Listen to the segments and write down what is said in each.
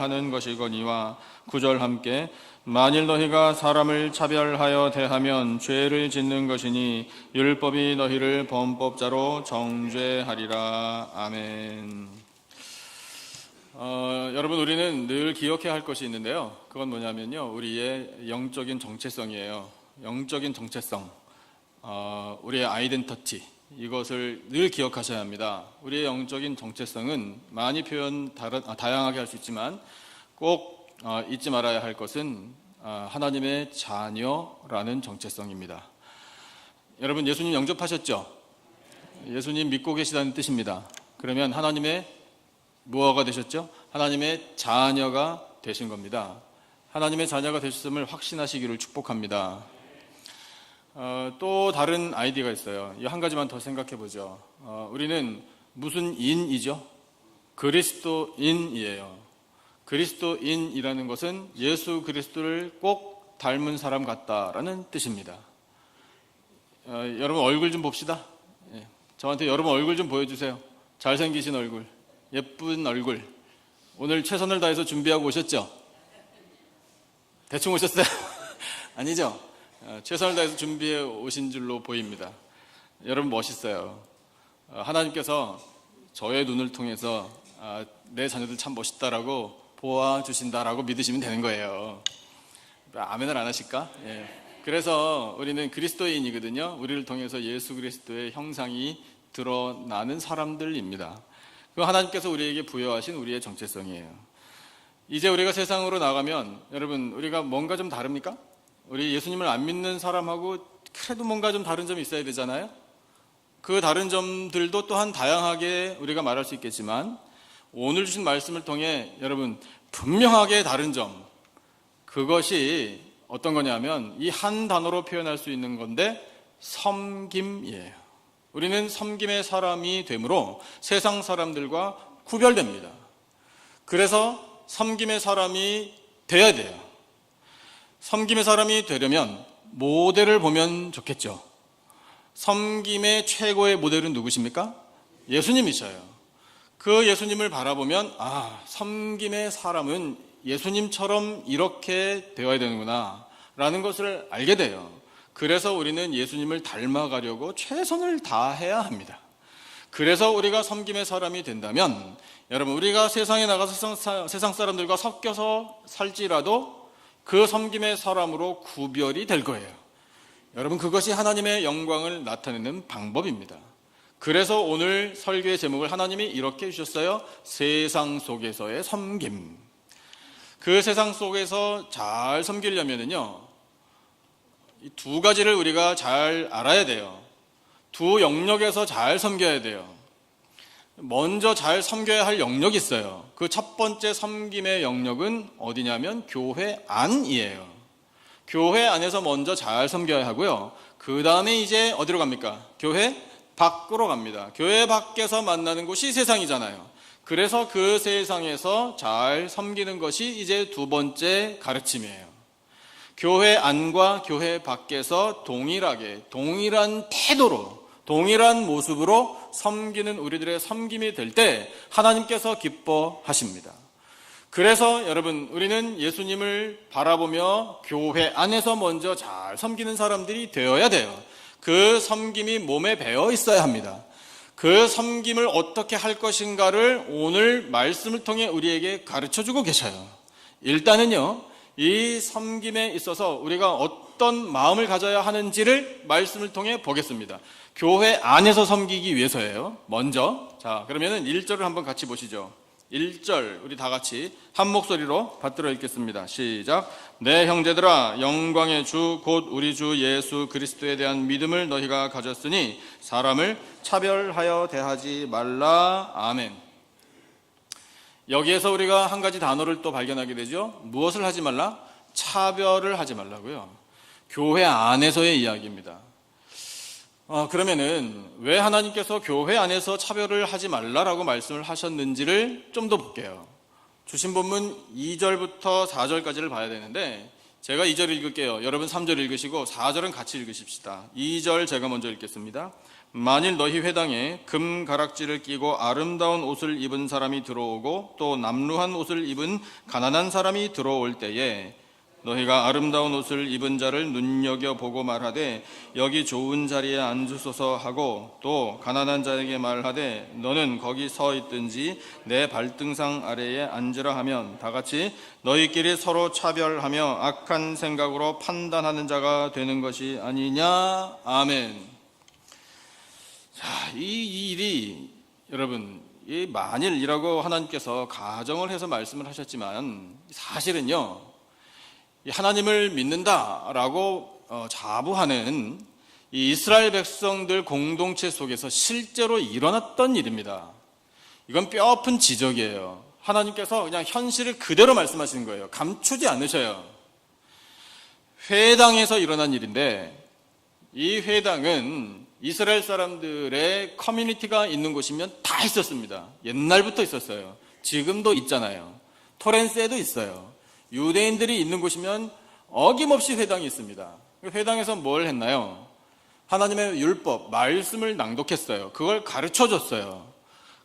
하는 것이거니와 9절 함께 만일 너희가 사람을 차별하여 대하면 죄를 짓는 것이니 율법이 너희를 범법자로 정죄하리라. 아멘. 여러분, 우리는 늘 기억해야 할 것이 있는데요. 그건 뭐냐면요, 우리의 영적인 정체성이에요. 영적인 정체성, 우리의 아이덴티티, 이것을 늘 기억하셔야 합니다. 우리의 영적인 정체성은 많이 다양하게 할 수 있지만 꼭 잊지 말아야 할 것은 하나님의 자녀라는 정체성입니다. 여러분, 예수님 영접하셨죠? 예수님 믿고 계시다는 뜻입니다. 그러면 하나님의 무엇가 되셨죠? 하나님의 자녀가 되신 겁니다. 하나님의 자녀가 되셨음을 확신하시기를 축복합니다. 또 다른 아이디어가 있어요. 이 한 가지만 더 생각해 보죠. 우리는 무슨 인이죠? 그리스도인이에요. 그리스도인이라는 것은 예수 그리스도를 꼭 닮은 사람 같다라는 뜻입니다. 여러분 얼굴 좀 봅시다. 저한테 여러분 얼굴 좀 보여주세요. 잘생기신 얼굴, 예쁜 얼굴. 오늘 최선을 다해서 준비하고 오셨죠? 대충 오셨어요? 아니죠? 최선을 다해서 준비해 오신 줄로 보입니다. 여러분 멋있어요. 하나님께서 저의 눈을 통해서 내 자녀들 참 멋있다라고 보아주신다라고 믿으시면 되는 거예요. 아멘을 안 하실까? 그래서 우리는 그리스도인이거든요. 우리를 통해서 예수 그리스도의 형상이 드러나는 사람들입니다. 그 하나님께서 우리에게 부여하신 우리의 정체성이에요. 이제 우리가 세상으로 나가면 여러분 우리가 뭔가 좀 다릅니까? 우리 예수님을 안 믿는 사람하고 그래도 뭔가 좀 다른 점이 있어야 되잖아요. 그 다른 점들도 또한 다양하게 우리가 말할 수 있겠지만 오늘 주신 말씀을 통해 여러분 분명하게 다른 점, 그것이 어떤 거냐면 이 한 단어로 표현할 수 있는 건데 섬김이에요. 우리는 섬김의 사람이 되므로 세상 사람들과 구별됩니다. 그래서 섬김의 사람이 돼야 돼요. 섬김의 사람이 되려면 모델을 보면 좋겠죠. 섬김의 최고의 모델은 누구십니까? 예수님이셔요. 그 예수님을 바라보면 섬김의 사람은 예수님처럼 이렇게 되어야 되는구나 라는 것을 알게 돼요. 그래서 우리는 예수님을 닮아가려고 최선을 다해야 합니다. 그래서 우리가 섬김의 사람이 된다면 여러분 우리가 세상에 나가서 세상 사람들과 섞여서 살지라도 그 섬김의 사람으로 구별이 될 거예요. 여러분 그것이 하나님의 영광을 나타내는 방법입니다. 그래서 오늘 설교의 제목을 하나님이 이렇게 해주셨어요. 세상 속에서의 섬김. 그 세상 속에서 잘 섬기려면요 이 두 가지를 우리가 잘 알아야 돼요. 두 영역에서 잘 섬겨야 돼요. 먼저 잘 섬겨야 할 영역이 있어요. 그 첫 번째 섬김의 영역은 어디냐면 교회 안이에요. 교회 안에서 먼저 잘 섬겨야 하고요. 그 다음에 이제 어디로 갑니까? 교회 밖으로 갑니다. 교회 밖에서 만나는 곳이 세상이잖아요. 그래서 그 세상에서 잘 섬기는 것이 이제 두 번째 가르침이에요. 교회 안과 교회 밖에서 동일하게 동일한 태도로 동일한 모습으로 섬기는 우리들의 섬김이 될 때 하나님께서 기뻐하십니다. 그래서 여러분 우리는 예수님을 바라보며 교회 안에서 먼저 잘 섬기는 사람들이 되어야 돼요. 그 섬김이 몸에 배어 있어야 합니다. 그 섬김을 어떻게 할 것인가를 오늘 말씀을 통해 우리에게 가르쳐주고 계셔요. 일단은요 이 섬김에 있어서 우리가 어떤 마음을 가져야 하는지를 말씀을 통해 보겠습니다. 교회 안에서 섬기기 위해서예요. 먼저 자 그러면은 1절을 한번 같이 보시죠. 1절 우리 다 같이 한 목소리로 받들어 읽겠습니다. 시작. 내 형제들아 영광의 주 곧 우리 주 예수 그리스도에 대한 믿음을 너희가 가졌으니 사람을 차별하여 대하지 말라. 아멘. 여기에서 우리가 한 가지 단어를 또 발견하게 되죠. 무엇을 하지 말라? 차별을 하지 말라고요. 교회 안에서의 이야기입니다. 그러면은 왜 하나님께서 교회 안에서 차별을 하지 말라라고 말씀을 하셨는지를 좀 더 볼게요. 주신 본문 2절부터 4절까지를 봐야 되는데 제가 2절 읽을게요. 여러분 3절 읽으시고 4절은 같이 읽으십시다. 2절 제가 먼저 읽겠습니다. 만일 너희 회당에 금 가락지를 끼고 아름다운 옷을 입은 사람이 들어오고 또 남루한 옷을 입은 가난한 사람이 들어올 때에 너희가 아름다운 옷을 입은 자를 눈여겨보고 말하되 여기 좋은 자리에 앉으소서 하고 또 가난한 자에게 말하되 너는 거기 서 있든지 내 발등상 아래에 앉으라 하면 다같이 너희끼리 서로 차별하며 악한 생각으로 판단하는 자가 되는 것이 아니냐. 아멘. 자, 이 일이 여러분, 이 만일이라고 하나님께서 가정을 해서 말씀을 하셨지만 사실은요, 하나님을 믿는다라고 자부하는 이 이스라엘 백성들 공동체 속에서 실제로 일어났던 일입니다. 이건 뼈아픈 지적이에요. 하나님께서 그냥 현실을 그대로 말씀하시는 거예요. 감추지 않으셔요. 회당에서 일어난 일인데 이 회당은 이스라엘 사람들의 커뮤니티가 있는 곳이면 다 있었습니다. 옛날부터 있었어요. 지금도 있잖아요. 토렌스에도 있어요. 유대인들이 있는 곳이면 어김없이 회당이 있습니다. 회당에서 뭘 했나요? 하나님의 율법, 말씀을 낭독했어요. 그걸 가르쳐줬어요.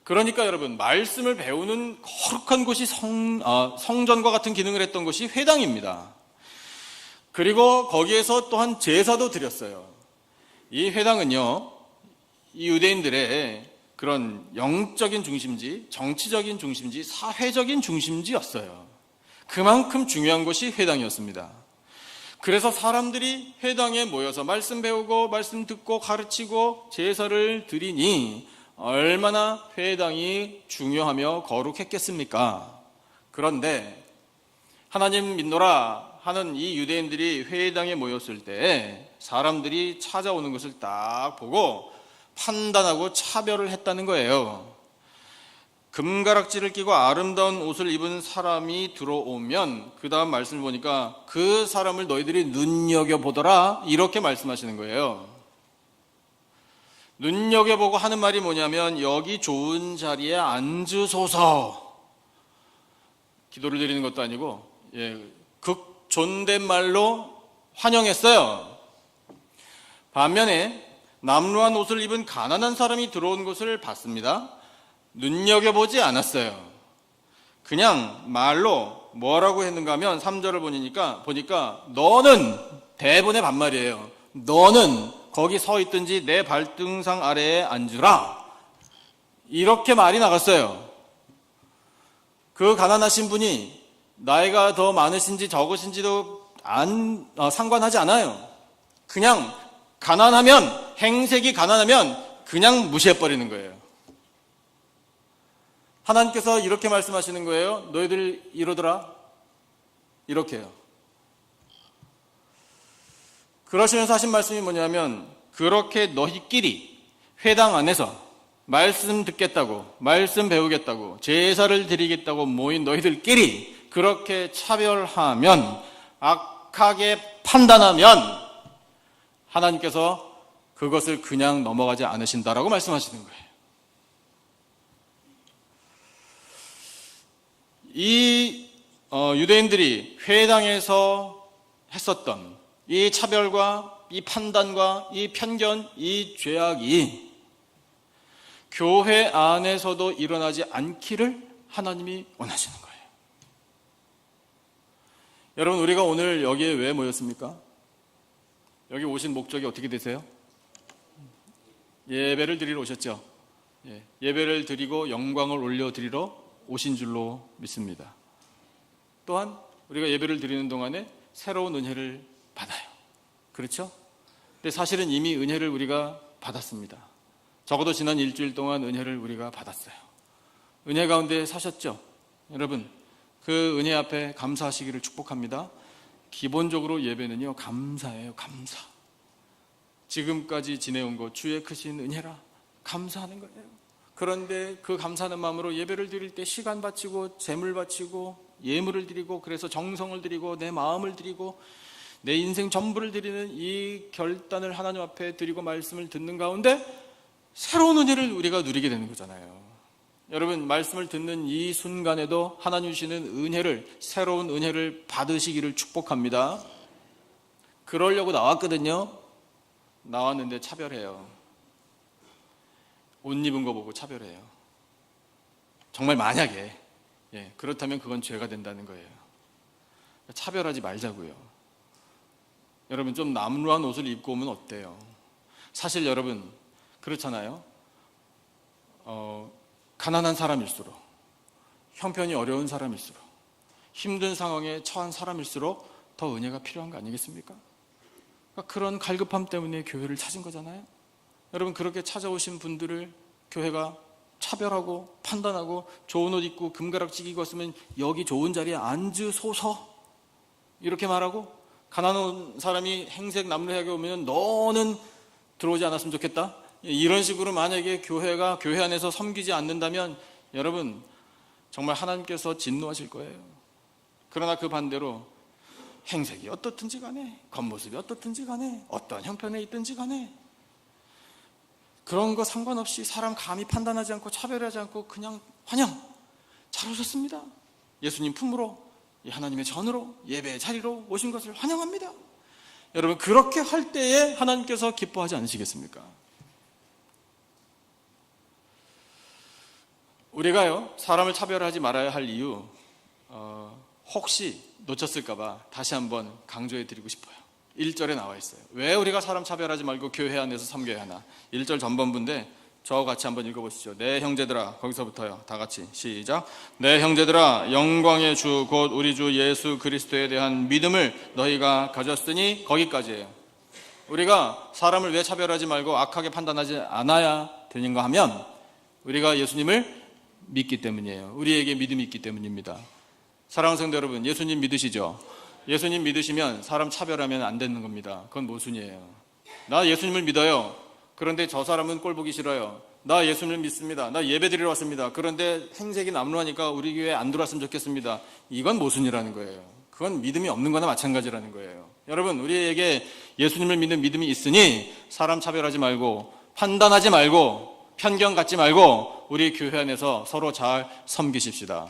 그러니까 여러분, 말씀을 배우는 거룩한 곳이 성전과 같은 기능을 했던 곳이 회당입니다. 그리고 거기에서 또한 제사도 드렸어요. 이 회당은요, 이 유대인들의 그런 영적인 중심지, 정치적인 중심지, 사회적인 중심지였어요. 그만큼 중요한 곳이 회당이었습니다. 그래서 사람들이 회당에 모여서 말씀 배우고 말씀 듣고 가르치고 제사를 드리니 얼마나 회당이 중요하며 거룩했겠습니까? 그런데 하나님 믿노라 하는 이 유대인들이 회당에 모였을 때 사람들이 찾아오는 것을 딱 보고 판단하고 차별을 했다는 거예요. 금가락지를 끼고 아름다운 옷을 입은 사람이 들어오면 그 다음 말씀을 보니까 그 사람을 너희들이 눈여겨보더라 이렇게 말씀하시는 거예요. 눈여겨보고 하는 말이 뭐냐면 여기 좋은 자리에 앉으소서. 기도를 드리는 것도 아니고 극존댓말로 환영했어요. 반면에 남루한 옷을 입은 가난한 사람이 들어온 것을 봤습니다. 눈여겨보지 않았어요. 그냥 말로 뭐라고 했는가 하면 3절을 보니까 너는, 대본의 반말이에요. 너는 거기 서 있든지 내 발등상 아래에 앉으라. 이렇게 말이 나갔어요. 그 가난하신 분이 나이가 더 많으신지 적으신지도 상관하지 않아요. 그냥 가난하면, 행색이 가난하면 그냥 무시해버리는 거예요. 하나님께서 이렇게 말씀하시는 거예요. 너희들 이러더라. 이렇게요. 그러시면서 하신 말씀이 뭐냐면 그렇게 너희끼리 회당 안에서 말씀 듣겠다고, 말씀 배우겠다고, 제사를 드리겠다고 모인 너희들끼리 그렇게 차별하면, 악하게 판단하면 하나님께서 그것을 그냥 넘어가지 않으신다라고 말씀하시는 거예요. 이 유대인들이 회당에서 했었던 이 차별과 이 판단과 이 편견, 이 죄악이 교회 안에서도 일어나지 않기를 하나님이 원하시는 거예요. 여러분, 우리가 오늘 여기에 왜 모였습니까? 여기 오신 목적이 어떻게 되세요? 예배를 드리러 오셨죠? 예배를 드리고 영광을 올려드리러 오신 줄로 믿습니다. 또한 우리가 예배를 드리는 동안에 새로운 은혜를 받아요. 그렇죠? 근데 사실은 이미 은혜를 우리가 받았습니다. 적어도 지난 일주일 동안 은혜를 우리가 받았어요. 은혜 가운데 사셨죠? 여러분, 그 은혜 앞에 감사하시기를 축복합니다. 기본적으로 예배는요, 감사예요. 감사. 지금까지 지내온 것 주의 크신 은혜라 감사하는 거예요. 그런데 그 감사하는 마음으로 예배를 드릴 때 시간 바치고 재물 바치고 예물을 드리고, 그래서 정성을 드리고 내 마음을 드리고 내 인생 전부를 드리는 이 결단을 하나님 앞에 드리고 말씀을 듣는 가운데 새로운 은혜를 우리가 누리게 되는 거잖아요. 여러분, 말씀을 듣는 이 순간에도 하나님 주시는 은혜를, 새로운 은혜를 받으시기를 축복합니다. 그러려고 나왔거든요. 나왔는데 차별해요. 옷 입은 거 보고 차별해요. 정말 만약에 그렇다면 그건 죄가 된다는 거예요. 차별하지 말자고요. 여러분, 좀 남루한 옷을 입고 오면 어때요? 사실 여러분 그렇잖아요. 가난한 사람일수록, 형편이 어려운 사람일수록, 힘든 상황에 처한 사람일수록 더 은혜가 필요한 거 아니겠습니까? 그러니까 그런 갈급함 때문에 교회를 찾은 거잖아요. 여러분, 그렇게 찾아오신 분들을 교회가 차별하고 판단하고 좋은 옷 입고 금가락지기 입었으면 여기 좋은 자리에 앉으소서 이렇게 말하고, 가난한 사람이 행색 남루하게 오면 너는 들어오지 않았으면 좋겠다, 이런 식으로 만약에 교회가 교회 안에서 섬기지 않는다면 여러분 정말 하나님께서 진노하실 거예요. 그러나 그 반대로 행색이 어떻든지 간에, 겉모습이 어떻든지 간에, 어떤 형편에 있든지 간에 그런 거 상관없이 사람 감히 판단하지 않고 차별하지 않고 그냥 환영, 잘 오셨습니다, 예수님 품으로, 하나님의 전으로, 예배의 자리로 오신 것을 환영합니다. 여러분, 그렇게 할 때에 하나님께서 기뻐하지 않으시겠습니까? 우리가요 사람을 차별하지 말아야 할 이유, 혹시 놓쳤을까봐 다시 한번 강조해 드리고 싶어요. 1절에 나와 있어요. 왜 우리가 사람 차별하지 말고 교회 안에서 섬겨야 하나? 1절 전반부인데 저와 같이 한번 읽어보시죠. 내 형제들아, 거기서부터요, 다 같이 시작. 내 형제들아, 영광의 주 곧 우리 주 예수 그리스도에 대한 믿음을 너희가 가졌으니, 거기까지예요. 우리가 사람을 왜 차별하지 말고 악하게 판단하지 않아야 되는가 하면 우리가 예수님을 믿기 때문이에요. 우리에게 믿음이 있기 때문입니다. 사랑하는 성도 여러분, 예수님 믿으시죠? 예수님 믿으시면 사람 차별하면 안 되는 겁니다. 그건 모순이에요. 나 예수님을 믿어요. 그런데 저 사람은 꼴 보기 싫어요. 나 예수님을 믿습니다. 나 예배 드리러 왔습니다. 그런데 행색이 남루하니까 우리 교회에 안 들어왔으면 좋겠습니다. 이건 모순이라는 거예요. 그건 믿음이 없는 거나 마찬가지라는 거예요. 여러분, 우리에게 예수님을 믿는 믿음이 있으니 사람 차별하지 말고, 판단하지 말고, 편견 갖지 말고 우리 교회 안에서 서로 잘 섬기십시다.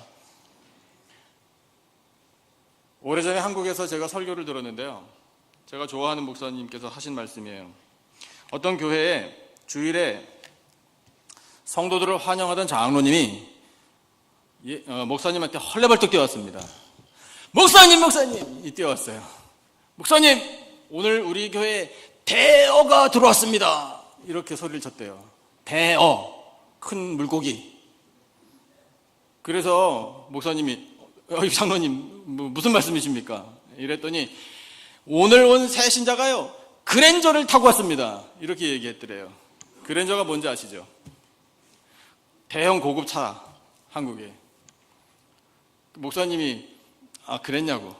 오래전에 한국에서 제가 설교를 들었는데요, 제가 좋아하는 목사님께서 하신 말씀이에요. 어떤 교회에 주일에 성도들을 환영하던 장로님이 목사님한테 헐레벌떡 뛰어왔습니다. 목사님! 뛰어왔어요. 목사님, 오늘 우리 교회에 대어가 들어왔습니다. 이렇게 소리를 쳤대요. 대어, 큰 물고기. 그래서 목사님이 장로님 무슨 말씀이십니까? 이랬더니 오늘 온 새 신자가요 그랜저를 타고 왔습니다. 이렇게 얘기했더래요. 그랜저가 뭔지 아시죠? 대형 고급차, 한국에. 목사님이 그랬냐고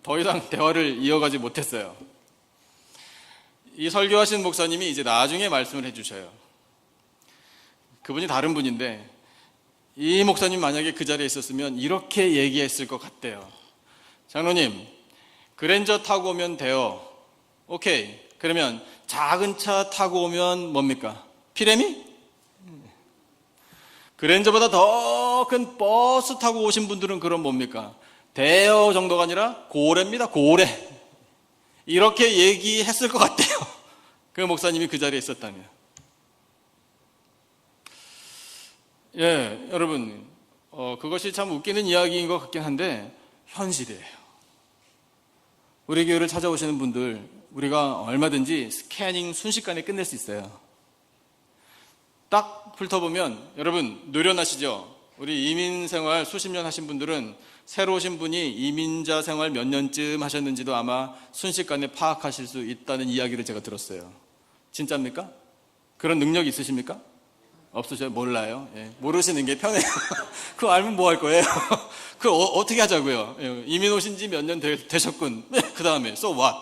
더 이상 대화를 이어가지 못했어요. 이 설교하신 목사님이 이제 나중에 말씀을 해주셔요. 그분이 다른 분인데 이 목사님 만약에 그 자리에 있었으면 이렇게 얘기했을 것 같대요. 장로님, 그랜저 타고 오면 돼요. 오케이. 그러면 작은 차 타고 오면 뭡니까? 피레미? 그랜저보다 더 큰 버스 타고 오신 분들은 그럼 뭡니까? 대여 정도가 아니라 고래입니다. 고래. 이렇게 얘기했을 것 같아요. 그 목사님이 그 자리에 있었다면. 여러분, 그것이 참 웃기는 이야기인 것 같긴 한데 현실이에요. 우리 교회를 찾아오시는 분들, 우리가 얼마든지 스캐닝 순식간에 끝낼 수 있어요. 딱 훑어보면, 여러분 노련하시죠? 우리 이민 생활 수십 년 하신 분들은 새로 오신 분이 이민자 생활 몇 년쯤 하셨는지도 아마 순식간에 파악하실 수 있다는 이야기를 제가 들었어요. 진짜입니까? 그런 능력이 있으십니까? 없으셔요? 몰라요? 모르시는 게 편해요. 그거 알면 뭐 할 거예요? 그거 어떻게 하자고요? 이민 오신 지 몇 년 되셨군. 그 다음에 so what?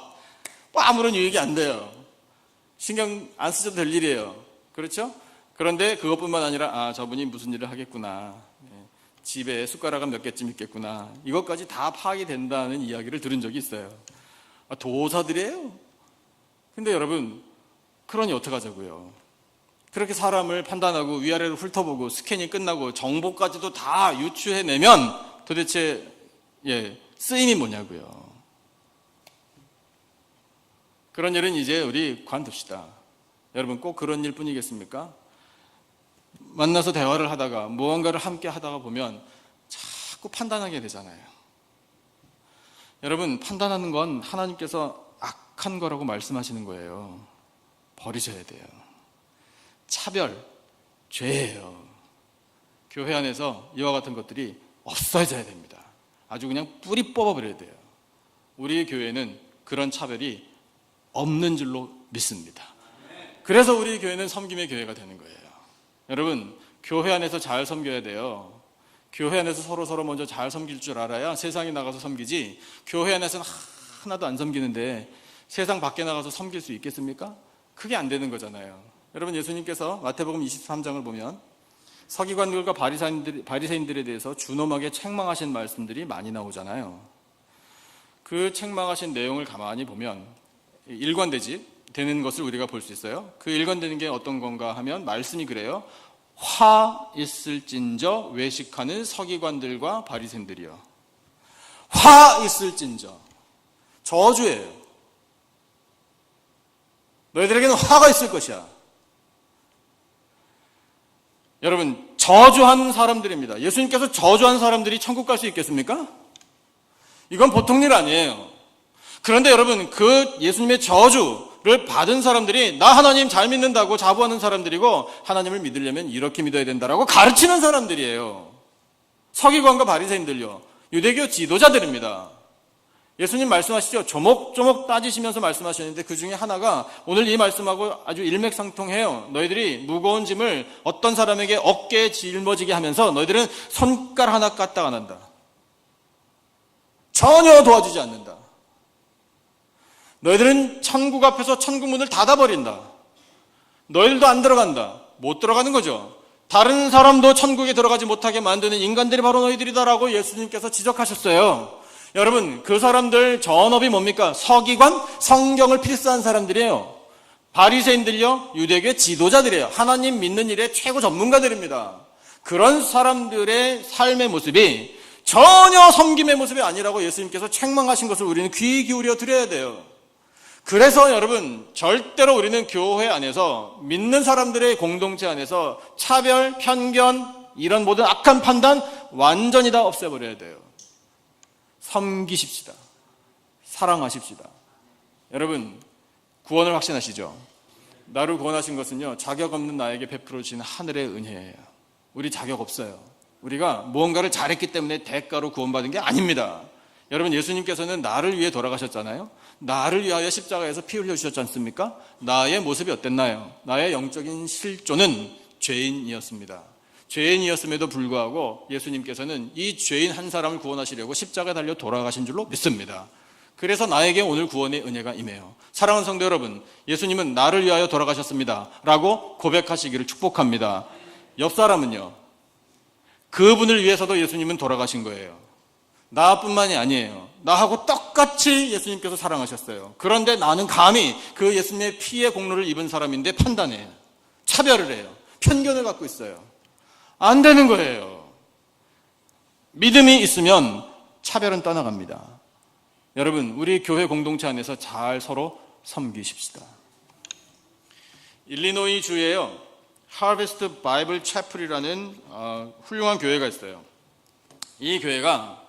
뭐 아무런 유익이 안 돼요. 신경 안 쓰셔도 될 일이에요. 그렇죠? 그런데 그것뿐만 아니라 저분이 무슨 일을 하겠구나, 집에 숟가락은 몇 개쯤 있겠구나, 이것까지 다 파악이 된다는 이야기를 들은 적이 있어요. 도사들이에요. 근데 여러분, 그러니 어떡하자고요? 그렇게 사람을 판단하고 위아래로 훑어보고 스캔이 끝나고 정보까지도 다 유추해내면 도대체 쓰임이 뭐냐고요. 그런 일은 이제 우리 관둡시다. 여러분, 꼭 그런 일 뿐이겠습니까? 만나서 대화를 하다가 무언가를 함께 하다가 보면 자꾸 판단하게 되잖아요. 여러분, 판단하는 건 하나님께서 악한 거라고 말씀하시는 거예요. 버리셔야 돼요. 차별, 죄예요. 교회 안에서 이와 같은 것들이 없어져야 됩니다. 아주 그냥 뿌리 뽑아버려야 돼요. 우리 교회는 그런 차별이 없는 줄로 믿습니다. 그래서 우리 교회는 섬김의 교회가 되는 거예요. 여러분, 교회 안에서 잘 섬겨야 돼요. 교회 안에서 서로 먼저 잘 섬길 줄 알아야 세상에 나가서 섬기지, 교회 안에서는 하나도 안 섬기는데 세상 밖에 나가서 섬길 수 있겠습니까? 그게 안 되는 거잖아요. 여러분, 예수님께서 마태복음 23장을 보면 서기관들과 바리새인들에 대해서 준엄하게 책망하신 말씀들이 많이 나오잖아요. 그 책망하신 내용을 가만히 보면 일관되는 것을 우리가 볼 수 있어요. 그 일관되는 게 어떤 건가 하면 말씀이 그래요. 화 있을진저 외식하는 서기관들과 바리새인들이요. 화 있을진저. 저주예요. 너희들에게는 화가 있을 것이야. 여러분, 저주한 사람들입니다. 예수님께서 저주한 사람들이 천국 갈 수 있겠습니까? 이건 보통 일 아니에요. 그런데 여러분, 그 예수님의 저주를 받은 사람들이 나 하나님 잘 믿는다고 자부하는 사람들이고, 하나님을 믿으려면 이렇게 믿어야 된다라고 가르치는 사람들이에요. 서기관과 바리새인들요, 유대교 지도자들입니다. 예수님 말씀하시죠. 조목조목 따지시면서 말씀하셨는데 그 중에 하나가 오늘 이 말씀하고 아주 일맥상통해요. 너희들이 무거운 짐을 어떤 사람에게 어깨에 짊어지게 하면서 너희들은 손가락 하나 까딱 안 한다. 전혀 도와주지 않는다. 너희들은 천국 앞에서 천국 문을 닫아버린다. 너희들도 안 들어간다. 못 들어가는 거죠. 다른 사람도 천국에 들어가지 못하게 만드는 인간들이 바로 너희들이다라고 예수님께서 지적하셨어요. 여러분, 그 사람들 전업이 뭡니까? 서기관, 성경을 필사한 사람들이에요. 바리새인들요, 유대교의 지도자들이에요. 하나님 믿는 일의 최고 전문가들입니다. 그런 사람들의 삶의 모습이 전혀 섬김의 모습이 아니라고 예수님께서 책망하신 것을 우리는 귀 기울여 드려야 돼요. 그래서 여러분, 절대로 우리는 교회 안에서 믿는 사람들의 공동체 안에서 차별, 편견, 이런 모든 악한 판단 완전히 다 없애버려야 돼요. 섬기십시다. 사랑하십시다. 여러분, 구원을 확신하시죠? 나를 구원하신 것은요, 자격 없는 나에게 베풀어 주신 하늘의 은혜예요. 우리 자격 없어요. 우리가 무언가를 잘했기 때문에 대가로 구원받은 게 아닙니다. 여러분, 예수님께서는 나를 위해 돌아가셨잖아요. 나를 위하여 십자가에서 피 흘려주셨지 않습니까? 나의 모습이 어땠나요? 나의 영적인 실존은 죄인이었습니다. 죄인이었음에도 불구하고 예수님께서는 이 죄인 한 사람을 구원하시려고 십자가에 달려 돌아가신 줄로 믿습니다. 그래서 나에게 오늘 구원의 은혜가 임해요. 사랑하는 성도 여러분, 예수님은 나를 위하여 돌아가셨습니다 라고 고백하시기를 축복합니다. 옆 사람은요, 그분을 위해서도 예수님은 돌아가신 거예요. 나뿐만이 아니에요. 나하고 똑같이 예수님께서 사랑하셨어요. 그런데 나는 감히 그 예수님의 피의 공로를 입은 사람인데 판단해요. 차별을 해요. 편견을 갖고 있어요. 안 되는 거예요. 믿음이 있으면 차별은 떠나갑니다. 여러분, 우리 교회 공동체 안에서 잘 서로 섬기십시다. 일리노이 주에요, 하베스트 바이블 채플이라는 훌륭한 교회가 있어요. 이 교회가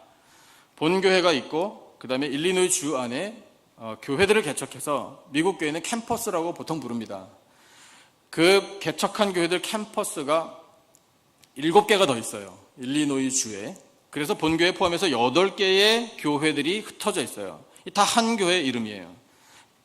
본교회가 있고, 그 다음에 일리노이 주 안에 교회들을 개척해서 미국 교회는 캠퍼스라고 보통 부릅니다. 그 개척한 교회들 캠퍼스가 7개가 더 있어요. 일리노이 주에. 그래서 본교회 포함해서 8개의 교회들이 흩어져 있어요. 다 한 교회 이름이에요.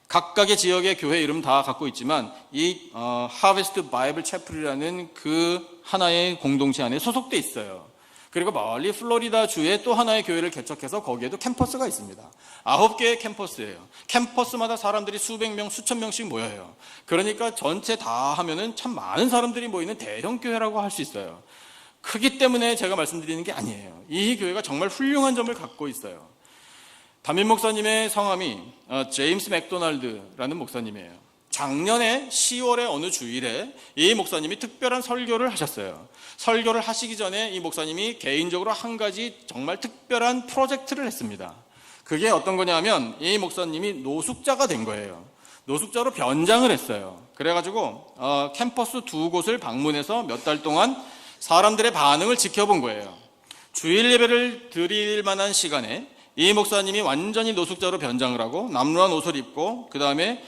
각각의 지역의 교회 이름 다 갖고 있지만 이 하베스트 바이블 채플이라는 그 하나의 공동체 안에 소속돼 있어요. 그리고 멀리 플로리다 주에 또 하나의 교회를 개척해서 거기에도 캠퍼스가 있습니다. 9개의 캠퍼스예요. 캠퍼스마다 사람들이 수백 명, 수천 명씩 모여요. 그러니까 전체 다 하면은 참 많은 사람들이 모이는 대형 교회라고 할 수 있어요. 크기 때문에 제가 말씀드리는 게 아니에요. 이 교회가 정말 훌륭한 점을 갖고 있어요. 담임 목사님의 성함이 제임스 맥도날드라는 목사님이에요. 작년에 10월의 어느 주일에 이 목사님이 특별한 설교를 하셨어요. 설교를 하시기 전에 이 목사님이 개인적으로 한 가지 정말 특별한 프로젝트를 했습니다. 그게 어떤 거냐면 이 목사님이 노숙자가 된 거예요. 노숙자로 변장을 했어요. 그래가지고 캠퍼스 두 곳을 방문해서 몇 달 동안 사람들의 반응을 지켜본 거예요. 주일 예배를 드릴 만한 시간에 이 목사님이 완전히 노숙자로 변장을 하고 남루한 옷을 입고 그 다음에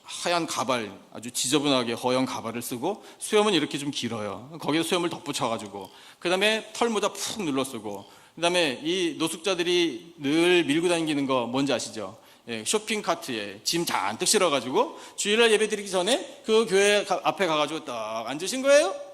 하얀 가발, 아주 지저분하게 허연 가발을 쓰고 수염은 이렇게 좀 길어요. 거기에 수염을 덧붙여가지고 그 다음에 털모자 푹 눌러 쓰고 그 다음에 이 노숙자들이 늘 밀고 다니는 거 뭔지 아시죠? 쇼핑 카트에 짐 잔뜩 실어가지고 주일날 예배 드리기 전에 그 교회 앞에 가가지고 딱 앉으신 거예요.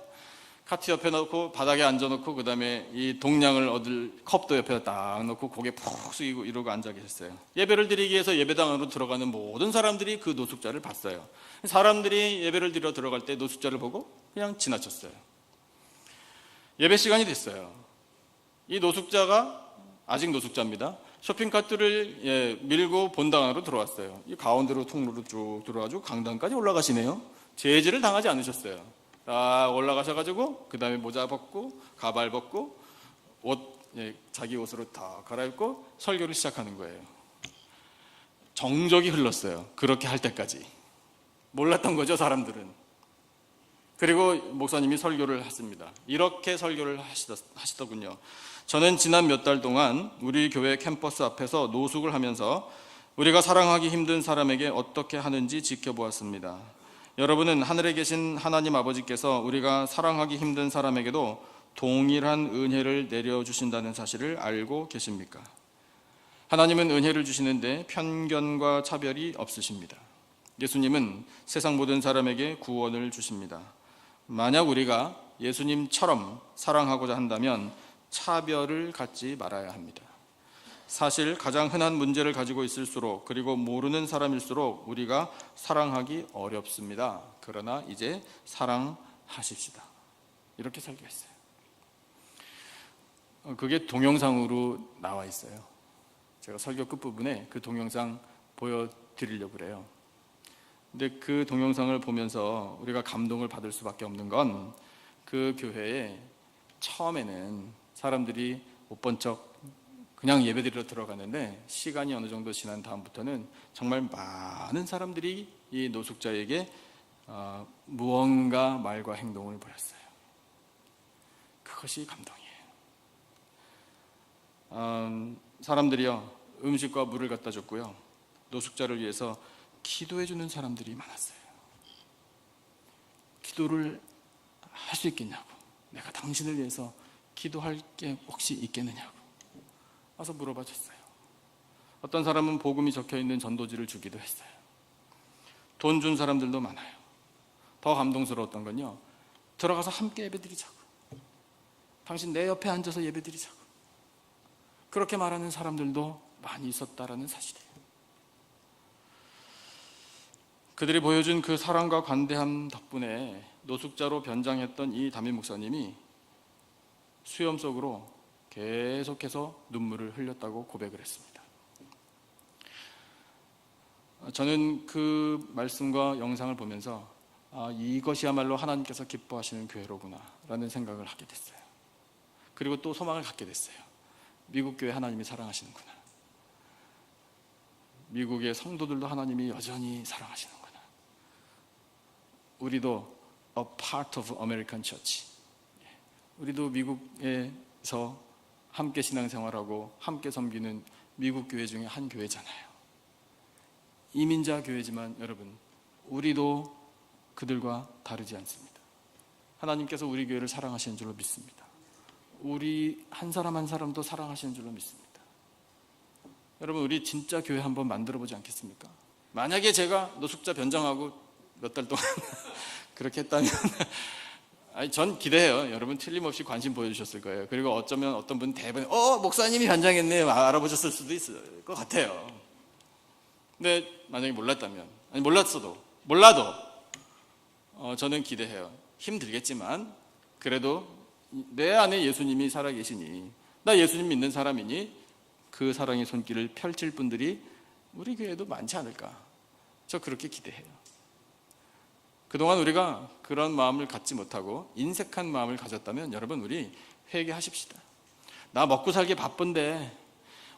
카트 옆에 놓고 바닥에 앉아놓고 그 다음에 이 동량을 얻을 컵도 옆에 딱 놓고 고개 푹 숙이고 이러고 앉아 계셨어요. 예배를 드리기 위해서 예배당 안으로 들어가는 모든 사람들이 그 노숙자를 봤어요. 사람들이 예배를 드려 들어갈 때 노숙자를 보고 그냥 지나쳤어요. 예배 시간이 됐어요. 이 노숙자가 아직 노숙자입니다. 쇼핑카트를 밀고 본당 안으로 들어왔어요. 이 가운데로 통로로 쭉 들어가지고 강당까지 올라가시네요. 제지를 당하지 않으셨어요. 딱 올라가셔가지고 그 다음에 모자 벗고 가발 벗고 옷 자기 옷으로 다 갈아입고 설교를 시작하는 거예요. 정적이 흘렀어요. 그렇게 할 때까지 몰랐던 거죠, 사람들은. 그리고 목사님이 설교를 했습니다. 이렇게 설교를 하시더군요. 저는 지난 몇 달 동안 우리 교회 캠퍼스 앞에서 노숙을 하면서 우리가 사랑하기 힘든 사람에게 어떻게 하는지 지켜보았습니다. 여러분은 하늘에 계신 하나님 아버지께서 우리가 사랑하기 힘든 사람에게도 동일한 은혜를 내려주신다는 사실을 알고 계십니까? 하나님은 은혜를 주시는데 편견과 차별이 없으십니다. 예수님은 세상 모든 사람에게 구원을 주십니다. 만약 우리가 예수님처럼 사랑하고자 한다면 차별을 갖지 말아야 합니다. 사실 가장 흔한 문제를 가지고 있을수록 그리고 모르는 사람일수록 우리가 사랑하기 어렵습니다. 그러나 이제 사랑하십시다. 이렇게 설교했어요. 그게 동영상으로 나와 있어요. 제가 설교 끝부분에 그 동영상 보여드리려고 그래요. 근데 그 동영상을 보면서 우리가 감동을 받을 수밖에 없는 건 그 교회에 처음에는 사람들이 못 본 척 그냥 예배드리러 들어가는데 시간이 어느 정도 지난 다음부터는 정말 많은 사람들이 이 노숙자에게 무언가 말과 행동을 보였어요. 그것이 감동이에요. 사람들이요 음식과 물을 갖다 줬고요, 노숙자를 위해서 기도해 주는 사람들이 많았어요. 기도를 할 수 있겠냐고, 내가 당신을 위해서 기도할 게 혹시 있겠느냐고 와서 물어봐 줬어요. 어떤 사람은 복음이 적혀있는 전도지를 주기도 했어요. 돈 준 사람들도 많아요. 더 감동스러웠던 건요, 들어가서 함께 예배드리자고, 당신 내 옆에 앉아서 예배드리자고, 그렇게 말하는 사람들도 많이 있었다라는 사실이에요. 그들이 보여준 그 사랑과 관대함 덕분에 노숙자로 변장했던 이 담임 목사님이 수염 속으로 계속해서 눈물을 흘렸다고 고백을 했습니다. 저는 그 말씀과 영상을 보면서 이것이야말로 하나님께서 기뻐하시는 교회로구나 라는 생각을 하게 됐어요. 그리고 또 소망을 갖게 됐어요. 미국 교회 하나님이 사랑하시는구나, 미국의 성도들도 하나님이 여전히 사랑하시는구나, 우리도 a part of American Church, 우리도 미국에서 함께 신앙생활하고 함께 섬기는 미국 교회 중에 한 교회잖아요. 이민자 교회지만 여러분, 우리도 그들과 다르지 않습니다. 하나님께서 우리 교회를 사랑하시는 줄로 믿습니다. 우리 한 사람 한 사람도 사랑하시는 줄로 믿습니다. 여러분, 우리 진짜 교회 한번 만들어 보지 않겠습니까? 만약에 제가 노숙자 변장하고 몇 달 동안 그렇게 했다면 전 기대해요. 여러분 틀림없이 관심 보여주셨을 거예요. 그리고 어쩌면 어떤 분 대부분 목사님이 변장했네요 알아보셨을 수도 있을 것 같아요. 근데 만약에 몰랐다면, 아니 몰라도 저는 기대해요. 힘들겠지만 그래도 내 안에 예수님이 살아계시니, 나 예수님 믿는 사람이니 그 사랑의 손길을 펼칠 분들이 우리 교회에도 많지 않을까, 저 그렇게 기대해요. 그동안 우리가 그런 마음을 갖지 못하고 인색한 마음을 가졌다면 여러분, 우리 회개하십시다. 나 먹고 살기 바쁜데,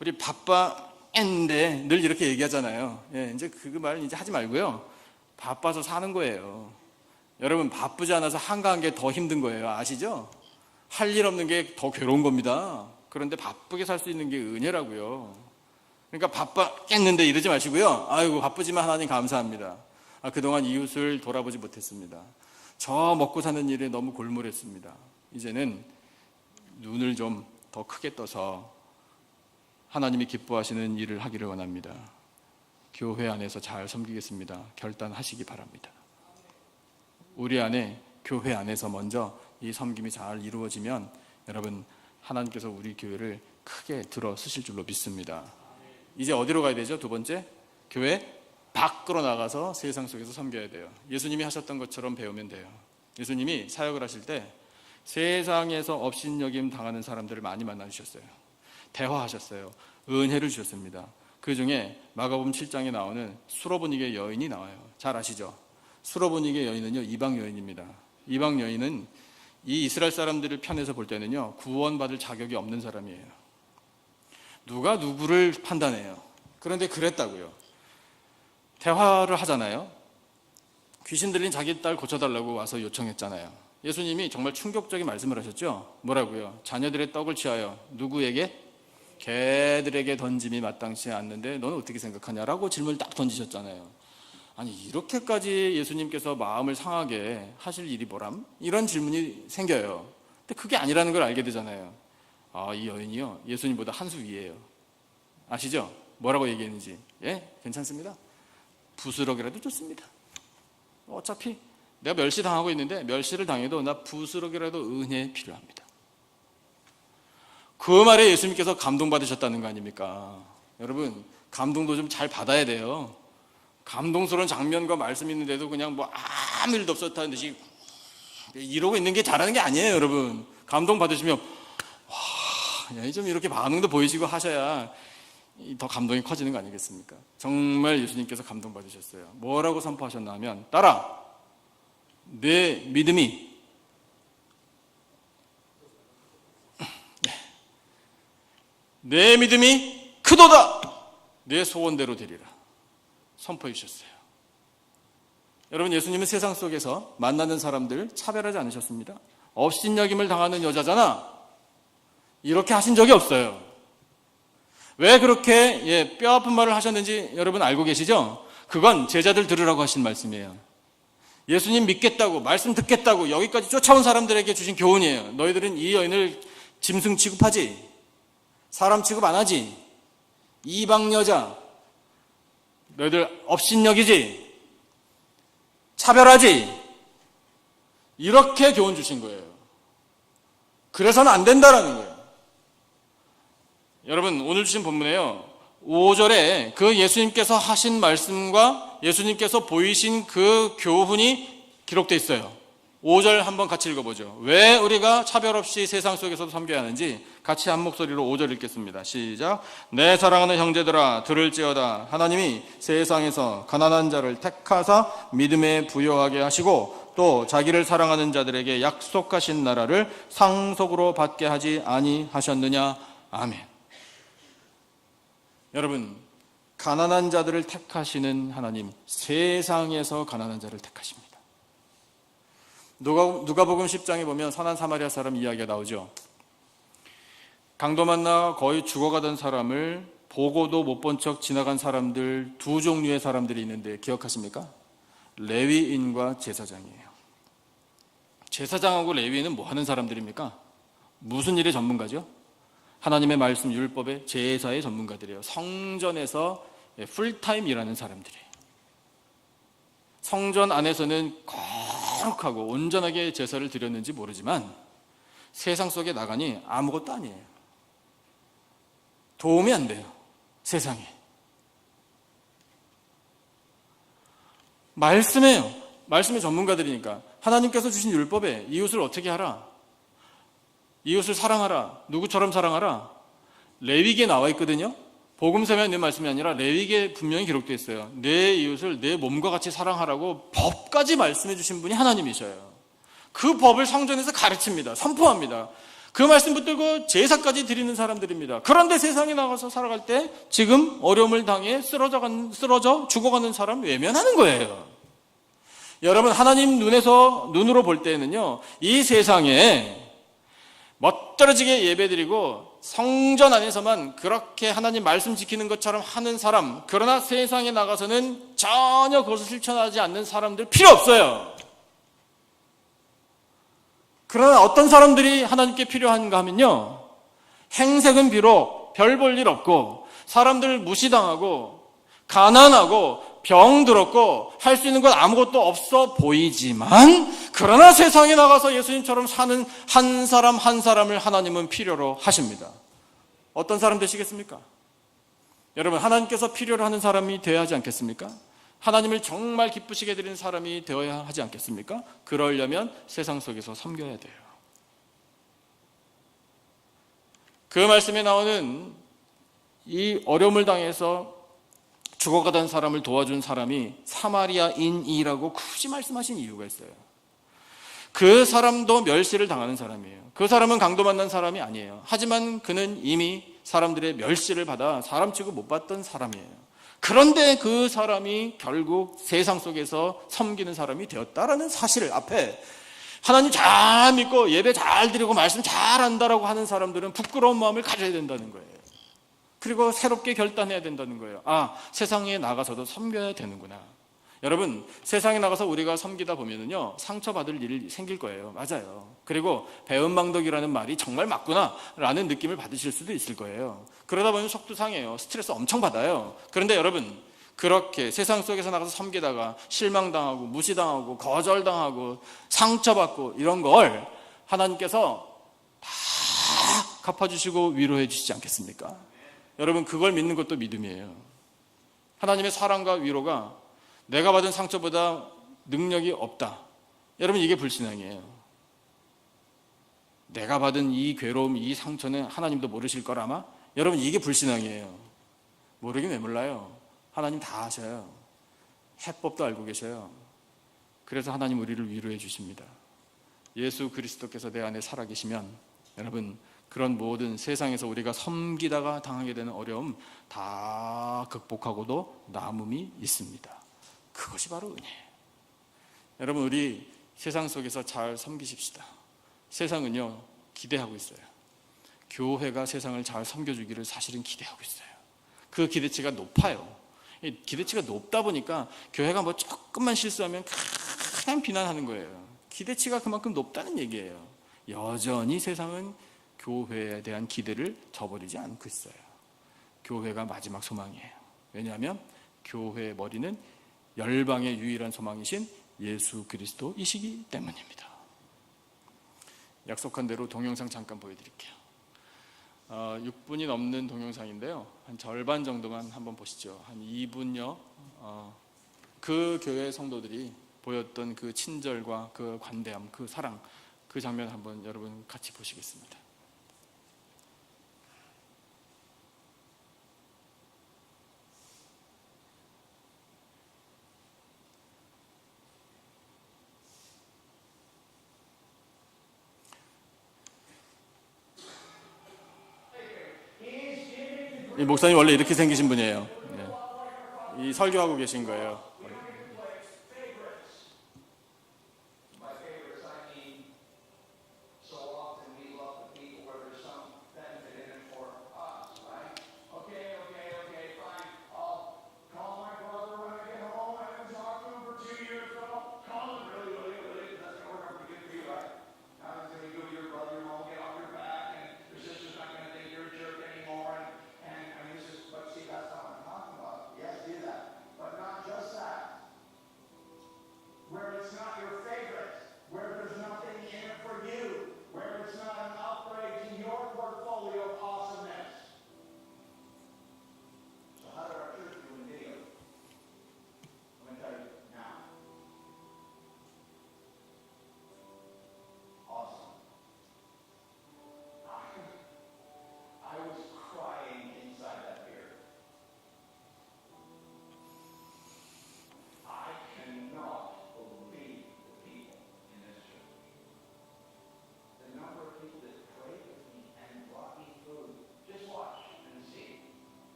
우리 바빠 깼는데 늘 이렇게 얘기하잖아요. 예, 이제 그 말 이제 하지 말고요. 바빠서 사는 거예요. 여러분, 바쁘지 않아서 한가한 게 더 힘든 거예요. 아시죠? 할 일 없는 게 더 괴로운 겁니다. 그런데 바쁘게 살 수 있는 게 은혜라고요. 그러니까 바빴겠는데 이러지 마시고요. 아이고, 바쁘지만 하나님 감사합니다. 그동안 이웃을 돌아보지 못했습니다. 저 먹고 사는 일에 너무 골몰했습니다. 이제는 눈을 좀 더 크게 떠서 하나님이 기뻐하시는 일을 하기를 원합니다. 교회 안에서 잘 섬기겠습니다. 결단하시기 바랍니다. 우리 안에, 교회 안에서 먼저 이 섬김이 잘 이루어지면 여러분, 하나님께서 우리 교회를 크게 들어 쓰실 줄로 믿습니다. 이제 어디로 가야 되죠? 두 번째, 교회 밖으로 나가서 세상 속에서 섬겨야 돼요. 예수님이 하셨던 것처럼 배우면 돼요. 예수님이 사역을 하실 때 세상에서 업신여김 당하는 사람들을 많이 만나주셨어요. 대화하셨어요. 은혜를 주셨습니다. 그 중에 마가복음 7장에 나오는 수로보니게 여인이 나와요. 잘 아시죠? 수로보니게 여인은요, 이방 여인입니다. 이방 여인은 이 이스라엘 사람들을 편에서 볼 때는요, 구원받을 자격이 없는 사람이에요. 누가 누구를 판단해요. 그런데 그랬다고요. 대화를 하잖아요. 귀신 들린 자기 딸 고쳐달라고 와서 요청했잖아요. 예수님이 정말 충격적인 말씀을 하셨죠. 뭐라고요? 자녀들의 떡을 취하여 누구에게? 개들에게 던짐이 마땅치 않는데 너는 어떻게 생각하냐라고 질문을 딱 던지셨잖아요. 아니, 이렇게까지 예수님께서 마음을 상하게 하실 일이 뭐람? 이런 질문이 생겨요. 근데 그게 아니라는 걸 알게 되잖아요. 이 여인이요, 예수님보다 한 수 위에요. 아시죠? 뭐라고 얘기했는지. 예? 괜찮습니다. 부스럭이라도 좋습니다. 어차피 내가 멸시당하고 있는데 멸시를 당해도 나 부스럭이라도 은혜 필요합니다. 그 말에 예수님께서 감동받으셨다는 거 아닙니까? 여러분, 감동도 좀 잘 받아야 돼요. 감동스러운 장면과 말씀이 있는데도 그냥 뭐 아무 일도 없었다는 듯이 이러고 있는 게 잘하는 게 아니에요. 여러분, 감동 받으시면 와, 좀 이렇게 반응도 보이시고 하셔야 더 감동이 커지는 거 아니겠습니까? 정말 예수님께서 감동받으셨어요. 뭐라고 선포하셨나 하면, 따라 내 믿음이 내 믿음이 크도다. 내 소원대로 되리라. 선포해 주셨어요. 여러분, 예수님은 세상 속에서 만나는 사람들 차별하지 않으셨습니다. 업신여김을 당하는 여자잖아, 이렇게 하신 적이 없어요. 왜 그렇게 뼈아픈 말을 하셨는지 여러분 알고 계시죠? 그건 제자들 들으라고 하신 말씀이에요. 예수님 믿겠다고, 말씀 듣겠다고 여기까지 쫓아온 사람들에게 주신 교훈이에요. 너희들은 이 여인을 짐승 취급하지, 사람 취급 안 하지, 이방 여자 너희들 업신여기지, 차별하지, 이렇게 교훈 주신 거예요. 그래서는 안 된다라는 거예요. 여러분, 오늘 주신 본문에요, 5절에 그 예수님께서 하신 말씀과 예수님께서 보이신 그 교훈이 기록되어 있어요. 5절 한번 같이 읽어보죠. 왜 우리가 차별 없이 세상 속에서도 섬겨야 하는지 같이 한 목소리로 5절 읽겠습니다. 시작. 내 사랑하는 형제들아, 들을지어다. 하나님이 세상에서 가난한 자를 택하사 믿음에 부요하게 하시고 또 자기를 사랑하는 자들에게 약속하신 나라를 상속으로 받게 하지 아니하셨느냐. 아멘. 여러분, 가난한 자들을 택하시는 하나님, 세상에서 가난한 자를 택하십니다. 누가복음 10장에 보면 선한 사마리아 사람 이야기가 나오죠. 강도 만나 거의 죽어가던 사람을 보고도 못 본 척 지나간 사람들, 두 종류의 사람들이 있는데 기억하십니까? 레위인과 제사장이에요. 제사장하고 레위인은 뭐 하는 사람들입니까? 무슨 일의 전문가죠? 하나님의 말씀, 율법의 제사의 전문가들이에요. 성전에서 풀타임 일하는 사람들이에요. 성전 안에서는 거룩하고 온전하게 제사를 드렸는지 모르지만 세상 속에 나가니 아무것도 아니에요. 도움이 안 돼요, 세상에. 말씀이에요. 말씀의 전문가들이니까. 하나님께서 주신 율법에 이웃을 어떻게 하라, 이웃을 사랑하라, 누구처럼 사랑하라, 레위기에 나와 있거든요. 복음서에 있는 말씀이 아니라 레위기에 분명히 기록되어 있어요. 내 이웃을 내 몸과 같이 사랑하라고 법까지 말씀해 주신 분이 하나님이셔요. 그 법을 성전에서 가르칩니다. 선포합니다. 그 말씀 붙들고 제사까지 드리는 사람들입니다. 그런데 세상에 나가서 살아갈 때 지금 어려움을 당해 쓰러져 죽어가는 사람 외면하는 거예요. 여러분, 하나님 눈으로 볼 때는요, 이 세상에 멋들어지게 예배드리고 성전 안에서만 그렇게 하나님 말씀 지키는 것처럼 하는 사람, 그러나 세상에 나가서는 전혀 그것을 실천하지 않는 사람들 필요 없어요. 그러나 어떤 사람들이 하나님께 필요한가 하면요, 행색은 비록 별 볼 일 없고 사람들 무시당하고 가난하고 병들었고 할 수 있는 것 아무것도 없어 보이지만, 그러나 세상에 나가서 예수님처럼 사는 한 사람 한 사람을 하나님은 필요로 하십니다. 어떤 사람 되시겠습니까? 여러분, 하나님께서 필요로 하는 사람이 되어야 하지 않겠습니까? 하나님을 정말 기쁘시게 드리는 사람이 되어야 하지 않겠습니까? 그러려면 세상 속에서 섬겨야 돼요. 그 말씀에 나오는 이 어려움을 당해서 죽어가던 사람을 도와준 사람이 사마리아인이라고 굳이 말씀하신 이유가 있어요. 그 사람도 멸시를 당하는 사람이에요. 그 사람은 강도 만난 사람이 아니에요. 하지만 그는 이미 사람들의 멸시를 받아 사람 취급 못 받던 사람이에요. 그런데 그 사람이 결국 세상 속에서 섬기는 사람이 되었다라는 사실을 앞에, 하나님 잘 믿고 예배 잘 드리고 말씀 잘 한다라고 하는 사람들은 부끄러운 마음을 가져야 된다는 거예요. 그리고 새롭게 결단해야 된다는 거예요. 아, 세상에 나가서도 섬겨야 되는구나. 여러분, 세상에 나가서 우리가 섬기다 보면은요, 상처받을 일이 생길 거예요. 맞아요. 그리고 배은망덕이라는 말이 정말 맞구나 라는 느낌을 받으실 수도 있을 거예요. 그러다 보면 속도 상해요. 스트레스 엄청 받아요. 그런데 여러분, 그렇게 세상 속에서 나가서 섬기다가 실망당하고 무시당하고 거절당하고 상처받고 이런 걸 하나님께서 다 갚아주시고 위로해 주시지 않겠습니까? 여러분, 그걸 믿는 것도 믿음이에요. 하나님의 사랑과 위로가 내가 받은 상처보다 능력이 없다. 여러분, 이게 불신앙이에요. 내가 받은 이 괴로움, 이 상처는 하나님도 모르실 걸 아마? 여러분, 이게 불신앙이에요. 모르긴 왜 몰라요? 하나님 다 아셔요. 해법도 알고 계셔요. 그래서 하나님 우리를 위로해 주십니다. 예수 그리스도께서 내 안에 살아계시면 여러분, 그런 모든 세상에서 우리가 섬기다가 당하게 되는 어려움 다 극복하고도 남음이 있습니다. 그것이 바로 은혜예요. 여러분, 우리 세상 속에서 잘 섬기십시다. 세상은요, 기대하고 있어요. 교회가 세상을 잘 섬겨주기를 사실은 기대하고 있어요. 그 기대치가 높아요. 기대치가 높다 보니까 교회가 뭐 조금만 실수하면 그냥 비난하는 거예요. 기대치가 그만큼 높다는 얘기예요. 여전히 세상은 교회에 대한 기대를 저버리지 않고 있어요. 교회가 마지막 소망이에요. 왜냐하면 교회의 머리는 열방의 유일한 소망이신 예수 그리스도이시기 때문입니다. 약속한 대로 동영상 잠깐 보여드릴게요. 6분이 넘는 동영상인데요, 한 절반 정도만 한번 보시죠. 한 2분여 그 교회 성도들이 보였던 그 친절과 그 관대함, 그 사랑, 그 장면 한번 여러분 같이 보시겠습니다. 이 목사님 원래 이렇게 생기신 분이에요. 네. 이 설교하고 계신 거예요.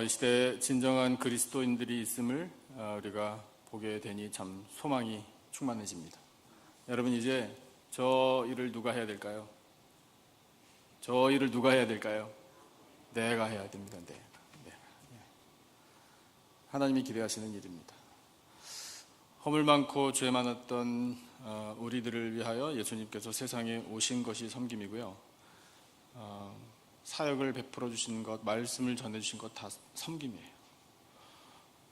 이 시대에 진정한 그리스도인들이 있음을 우리가 보게 되니 참 소망이 충만해집니다. 여러분, 이제 저 일을 누가 해야 될까요? 저 일을 누가 해야 될까요? 내가 해야 됩니다. 내가. 하나님이 기대하시는 일입니다. 허물 많고 죄 많았던 우리들을 위하여 예수님께서 세상에 오신 것이 섬김이고요. 사역을 베풀어 주신 것, 말씀을 전해 주신 것 다 섬김이에요.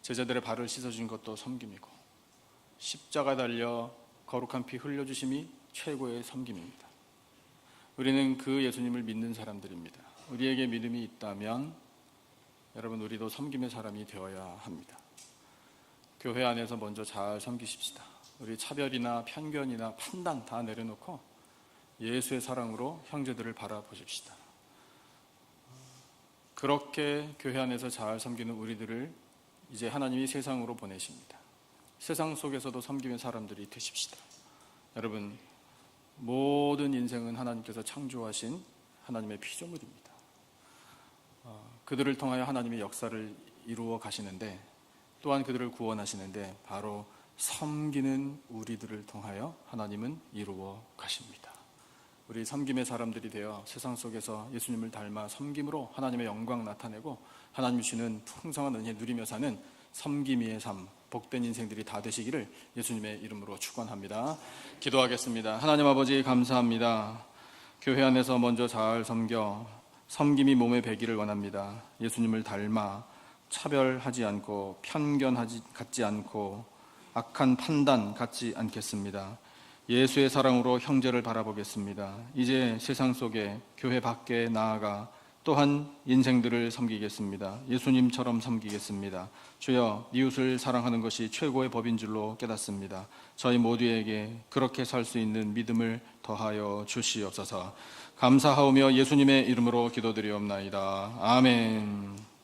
제자들의 발을 씻어 주신 것도 섬김이고, 십자가 달려 거룩한 피 흘려 주심이 최고의 섬김입니다. 우리는 그 예수님을 믿는 사람들입니다. 우리에게 믿음이 있다면 여러분, 우리도 섬김의 사람이 되어야 합니다. 교회 안에서 먼저 잘 섬기십시다. 우리 차별이나 편견이나 판단 다 내려놓고 예수의 사랑으로 형제들을 바라보십시다. 그렇게 교회 안에서 잘 섬기는 우리들을 이제 하나님이 세상으로 보내십니다. 세상 속에서도 섬김의 사람들이 되십시다. 여러분, 모든 인생은 하나님께서 창조하신 하나님의 피조물입니다. 그들을 통하여 하나님의 역사를 이루어 가시는데, 또한 그들을 구원하시는데 바로 섬기는 우리들을 통하여 하나님은 이루어 가십니다. 우리 섬김의 사람들이 되어 세상 속에서 예수님을 닮아 섬김으로 하나님의 영광 나타내고 하나님 주시는 풍성한 은혜 누리며 사는 섬김의 삶, 복된 인생들이 다 되시기를 예수님의 이름으로 축원합니다. 기도하겠습니다. 하나님 아버지, 감사합니다. 교회 안에서 먼저 잘 섬겨 섬김이 몸에 배기를 원합니다. 예수님을 닮아 차별하지 않고 갖지 않고 악한 판단 갖지 않겠습니다. 예수의 사랑으로 형제를 바라보겠습니다. 이제 세상 속에 교회 밖에 나아가 또한 인생들을 섬기겠습니다. 예수님처럼 섬기겠습니다. 주여, 이웃을 사랑하는 것이 최고의 법인 줄로 깨닫습니다. 저희 모두에게 그렇게 살 수 있는 믿음을 더하여 주시옵소서. 감사하오며 예수님의 이름으로 기도드리옵나이다. 아멘.